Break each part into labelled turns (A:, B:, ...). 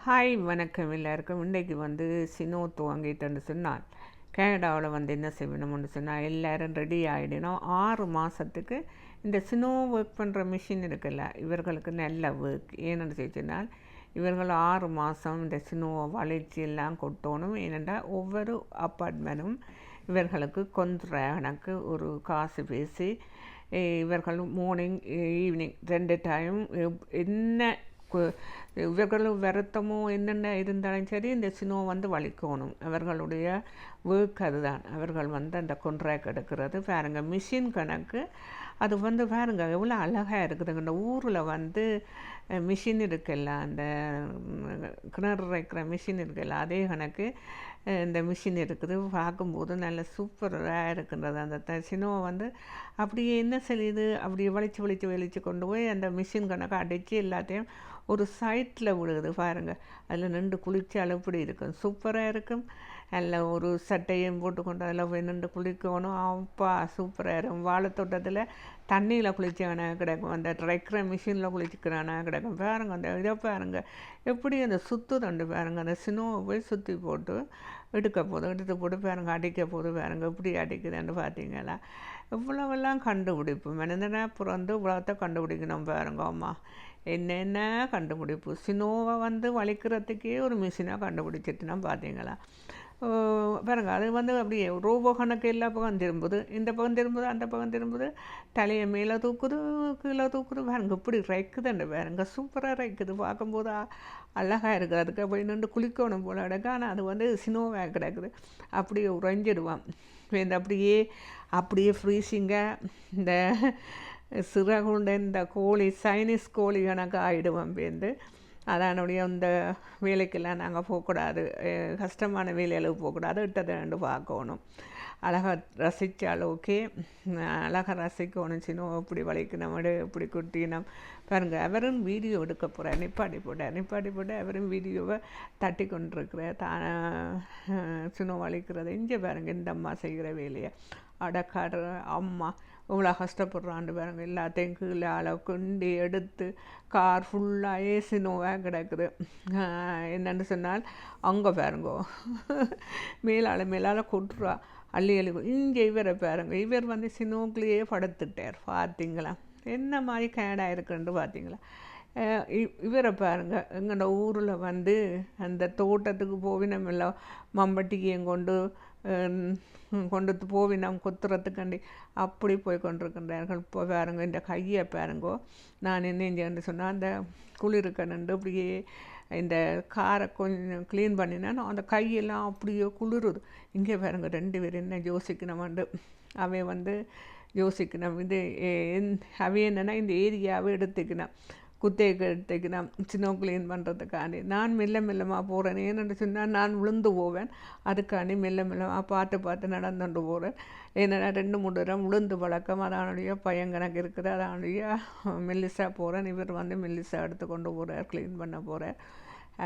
A: Hi வணக்கம் எல்லாருக்கும். இன்றைக்கு சினோ துவங்கிட்டேன்னு சொன்னால் கனடாவில் என்ன செய்யணும்னு சொன்னால் எல்லோரும் ரெடி ஆகிடணும். 6 மாதத்துக்கு இந்த சினோ ஒர்க் பண்ணுற மிஷின் இருக்குல்ல, இவர்களுக்கு நல்ல ஒர்க். ஏன்னு சொன்னால் இவர்கள் 6 மாதம் இந்த சினோவை வளைச்சி எல்லாம் கொட்டணும். ஏனென்றால் ஒவ்வொரு அப்பார்ட்மெண்ட்டும் இவர்களுக்கு கணக்கு ஒரு காசு பேசி இவர்கள் மார்னிங் ஈவினிங் 2 டைம் என்ன இவர்கள் வருத்தமோ என்னென்ன இருந்தாலும் சரி இந்த சினோ வலிக்கணும். அவர்களுடைய ஒர்க் அதுதான். அவர்கள் அந்த கான்ட்ராக்ட் எடுக்கிறது பாருங்க. மிஷின் கணக்கு அது பாருங்க எவ்வளோ அழகாக இருக்குதுங்க. இந்த ஊரில் மிஷின் இருக்குல்ல, அந்த கிணறு வைக்கிற மிஷின் இருக்குல்ல, அதே கணக்கு இந்த மிஷின் இருக்குது. பார்க்கும்போது நல்ல சூப்பராக இருக்கின்றது. அந்த சினோவை அப்படியே என்ன செய்யுது, அப்படியே வலிச்சு கொண்டு போய் அந்த மிஷின் கணக்கு அடித்து எல்லாத்தையும் ஒரு சைட்டில் விழுகுது பாருங்கள். அதில் நின்று குளிச்சாலும் இப்படி இருக்கும், சூப்பராக இருக்கும். அதில் ஒரு சட்டையும் போட்டுக்கொண்டு அதில் போய் நின்று குளிக்கணும். அப்பா சூப்பராக இருக்கும். வாழைத்தோட்டத்தில் தண்ணியில் குளிச்சானா கிடக்கும், அந்த ட்ரைக்கிற மிஷினில் குளிச்சுக்கிறானா கிடக்கும் பாருங்கள். அந்த இதை பாருங்கள் எப்படி அந்த தண்டு பாருங்கள். அந்த சினோவை போய் சுற்றி போட்டு எடுத்து போட்டு பாருங்கள், அடிக்க போது பாருங்கள் எப்படி அடிக்குதுன்னு பார்த்தீங்களா. இவ்வளவெல்லாம் கண்டுபிடிப்பு. மனிதனை பிறந்து இவ்வளோத்தை கண்டுபிடிக்கணும் பாருங்க. அம்மா என்னென்ன கண்டுபிடிப்பு. சினோவை வலிக்கிறதுக்கே ஒரு மிஷினாக கண்டுபிடிச்சிட்டுனா பார்த்தீங்களா. பாருங்க அது அப்படியே ரோபோ கணக்கு எல்லா பக்கம் திரும்புது, இந்த பக்கம் திரும்புது, அந்த பக்கம் திரும்புது, தலையை மேலே தூக்குது, கீழே தூக்குது பாருங்க. இப்படி ரைக்குதுண்டு பாருங்க. சூப்பராக ரைக்குது. பார்க்கும்போது அழகாக இருக்குது. அதுக்கு போய் நின்று குளிக்கணும் போல கிடக்கு. ஆனால் அது சினோவாக கிடக்குது. அப்படியே உறைஞ்சிடுவான். அப்படியே ஃப்ரீசிங்காக இந்த சிறகுண்ட இந்த கோழி சைனீஸ் கோழி கணக்கு ஆகிடுவோம் பேருந்து. அதனுடைய இந்த வேலைக்கெல்லாம் நாங்கள் போகக்கூடாது, கஷ்டமான வேலைகளுக்கு போகக்கூடாது, இட்டதை பார்க்கணும். அழகாக ரசித்தால் ஓகே, அழகாக ரசிக்கணும். சின்ன இப்படி வலிக்கணும், இப்படி குட்டினம் பாருங்கள். அவரும் வீடியோ எடுக்க போகிறார். நிப்பாட்டி போட்டார் அவரும் வீடியோவை தட்டி கொண்டிருக்கிறார். சின்ன வலிக்கிறது இங்கே பாருங்கள். இந்த அம்மா செய்கிற வேலையை அடக்காடுற அம்மா இவ்வளோ கஷ்டப்படுறாண்டு பாருங்க. எல்லாத்தையும் கீழே கிண்டி எடுத்து கார் ஃபுல்லாக ஏசினோவாக கிடக்குது. என்னென்னு சொன்னால் அங்கே பாருங்கோ மேலால் கொட்டுறா அள்ளி இங்கே இவரை பாருங்க. இவர் சினோக்குள்ளேயே படுத்துட்டார். பார்த்தீங்களா என்ன மாதிரி கேடாக இருக்குன்னு பார்த்தீங்களா. இவரை பாருங்கள். எங்களோட ஊரில் அந்த தோட்டத்துக்கு போவினம் இல்லை மம்பட்டிக்கையும் கொண்டு போவினம் கொத்துறதுக்காண்டி அப்படி போய் கொண்டிருக்கின்றார்கள். இப்போ பாருங்க இந்த கையை பாருங்கோ. நான் என்ன சொன்னால் அந்த குளிருக்கணுண்டு அப்படியே இந்த காரை கொஞ்சம் க்ளீன் பண்ணினேன். அந்த கையெல்லாம் அப்படியே குளிருது. இங்கே பாருங்க 2 பேர் என்ன யோசிக்கணும்ண்டு. அவன் யோசிக்கணும். இது அவை என்னென்னா இந்த ஏரியாவை எடுத்துக்கணும், குத்தகைக்கு எடுத்துக்கணும் சின்ன க்ளீன் பண்ணுறதுக்காண்டி. நான் மெல்லமாக போகிறேன். ஏன்னு சொன்னால் நான் விழுந்து போவேன். அதுக்காண்டி மெல்லமாக பார்த்து நடந்துட்டு போகிறேன். ஏன்னா 2-3 தரம் விழுந்து பழக்கம். அதனுடைய பயங்கணக்கு இருக்குது. அதனுடைய மெல்லிஸாக போகிறேன். இவர் மெல்லிஸாக எடுத்து கொண்டு போகிறார், க்ளீன் பண்ண போகிறார்.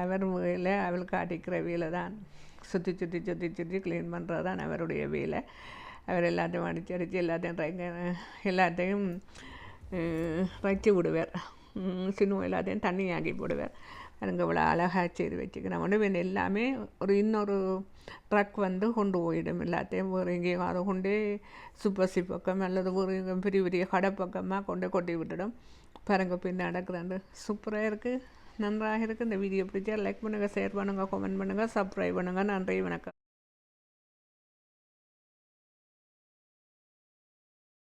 A: அவர் வேலை அவளுக்கு அடிக்கிற வேலை தான். சுற்றி க்ளீன் பண்ணுறது தான் அவருடைய வேலை. அவர் எல்லாத்தையும் அடித்து எல்லாத்தையும் வச்சு விடுவார். சின்ன எல்லாத்தையும் தண்ணி ஆக்கி போடுவார். எனக்கு இவ்வளோ அழகாக செய்து வச்சுக்கிறேன். எல்லாமே இன்னொரு ட்ரக் கொண்டு போயிடும். எல்லாத்தையும் வேறு எங்கேயும் அதை கொண்டே சுப்பசி பக்கம் அல்லது ஒரு பெரிய கடை பக்கமாக கொட்டி விட்டுடும். பாருங்க பின் நடக்கிறாண்டு. சூப்பராக இருக்குது, நன்றாக இருக்குது. இந்த வீடியோ பிடிச்சா லைக் பண்ணுங்கள், ஷேர் பண்ணுங்கள், கமெண்ட் பண்ணுங்கள், சப்ஸ்கிரைப் பண்ணுங்கள். நன்றி, வணக்கம்.